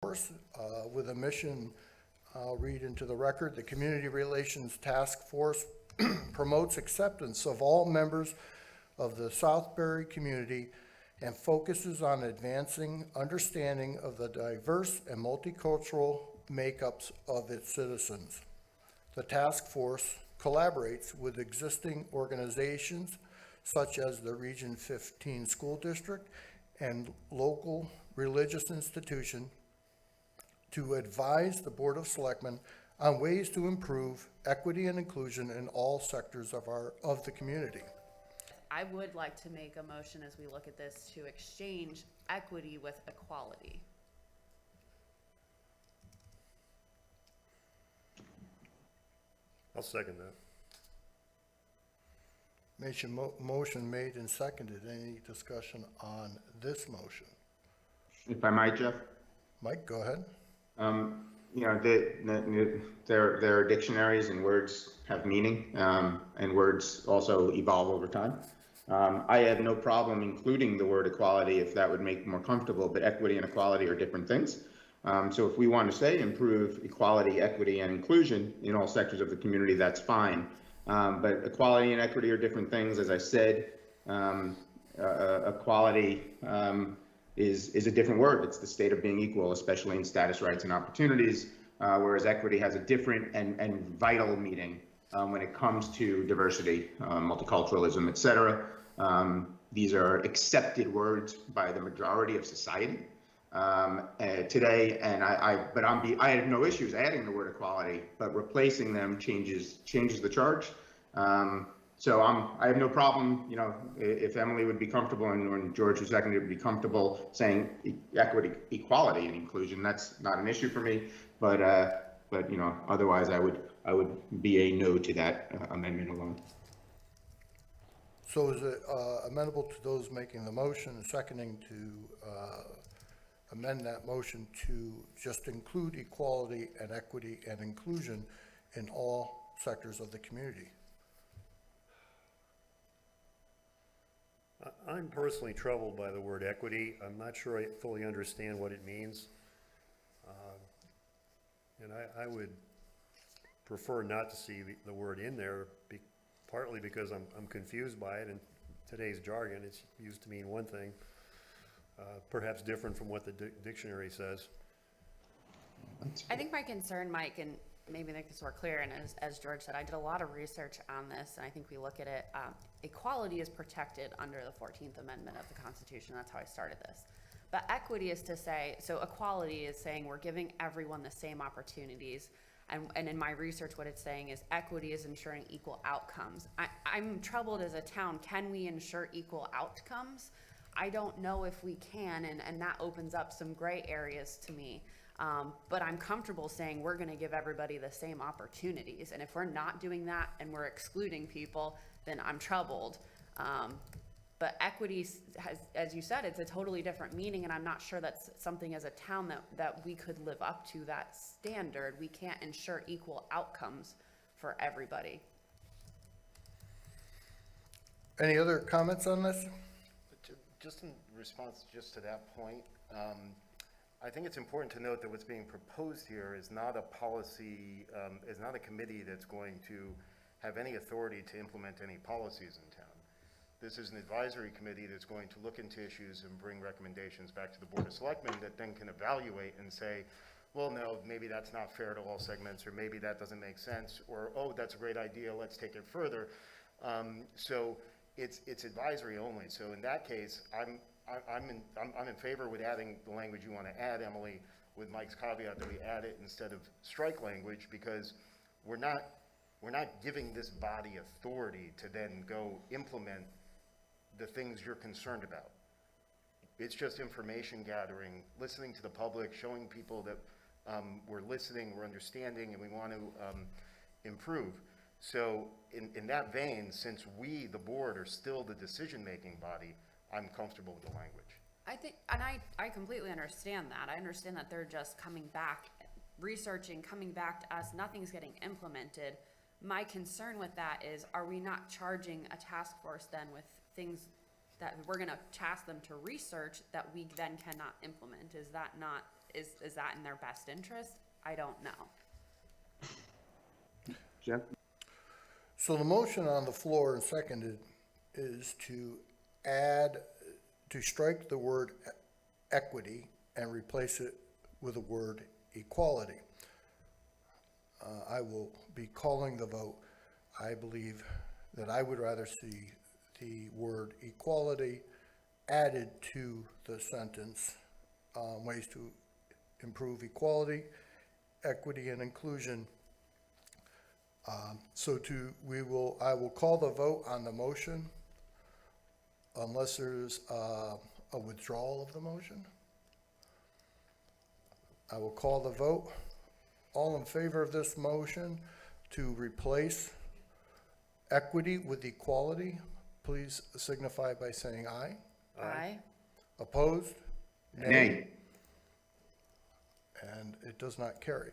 Force with a mission. I'll read into the record. The Community Relations Task Force promotes acceptance of all members of the Southbury community and focuses on advancing understanding of the diverse and multicultural makeups of its citizens. The task force collaborates with existing organizations such as the Region 15 School District and local religious institution to advise the Board of Selectmen on ways to improve equity and inclusion in all sectors of the community. I would like to make a motion as we look at this to exchange equity with equality. I'll second that. Motion made and seconded. Any discussion on this motion? If I might, Jeff? Mike, go ahead. You know, there are dictionaries and words have meaning, and words also evolve over time. I have no problem including the word equality if that would make it more comfortable, but equity and equality are different things. So if we want to say improve equality, equity, and inclusion in all sectors of the community, that's fine. But equality and equity are different things. As I said, equality is a different word. It's the state of being equal, especially in status, rights, and opportunities, whereas equity has a different and vital meaning when it comes to diversity, multiculturalism, et cetera. These are accepted words by the majority of society today, and I have no issues adding the word equality, but replacing them changes the charge. So I have no problem, you know, if Emily would be comfortable and George, who seconded, would be comfortable saying equity, equality, and inclusion. That's not an issue for me, but you know, otherwise I would be a no to that amendment alone. So is it amenable to those making the motion and seconding to amend that motion to just include equality and equity and inclusion in all sectors of the community? I'm personally troubled by the word equity. I'm not sure I fully understand what it means. And I would prefer not to see the word in there, partly because I'm confused by it. In today's jargon, it's used to mean one thing, perhaps different from what the dictionary says. I think my concern, Mike, and maybe make this more clear, and as George said, I did a lot of research on this, and I think we look at it, equality is protected under the 14th Amendment of the Constitution. That's how I started this. But equity is to say, so equality is saying we're giving everyone the same opportunities. And in my research, what it's saying is equity is ensuring equal outcomes. I'm troubled as a town. Can we ensure equal outcomes? I don't know if we can, and that opens up some gray areas to me. But I'm comfortable saying we're going to give everybody the same opportunities. And if we're not doing that and we're excluding people, then I'm troubled. But equity has, as you said, it's a totally different meaning, and I'm not sure that's something as a town that we could live up to that standard. We can't ensure equal outcomes for everybody. Any other comments on this? Just in response just to that point, I think it's important to note that what's being proposed here is not a policy, is not a committee that's going to have any authority to implement any policies in town. This is an advisory committee that's going to look into issues and bring recommendations back to the Board of Selectmen that then can evaluate and say, well, no, maybe that's not fair to all segments, or maybe that doesn't make sense, or, oh, that's a great idea, let's take it further. So it's advisory only. So in that case, I'm in favor with adding the language you want to add, Emily, with Mike's caveat that we add it instead of strike language, because we're not giving this body authority to then go implement the things you're concerned about. It's just information gathering, listening to the public, showing people that we're listening, we're understanding, and we want to improve. So in that vein, since we, the board, are still the decision-making body, I'm comfortable with the language. I think, and I completely understand that. I understand that they're just coming back, researching, coming back to us, nothing's getting implemented. My concern with that is, are we not charging a task force then with things that we're going to task them to research that we then cannot implement? Is is that in their best interest? I don't know. Jeff? So the motion on the floor and seconded is to strike the word equity and replace it with the word equality. I will be calling the vote. I believe that I would rather see the word equality added to the sentence, ways to improve equality, equity, and inclusion. I will call the vote on the motion unless there's a withdrawal of the motion. I will call the vote. All in favor of this motion to replace equity with equality, please signify by saying aye. Aye. Opposed? Nay. And it does not carry.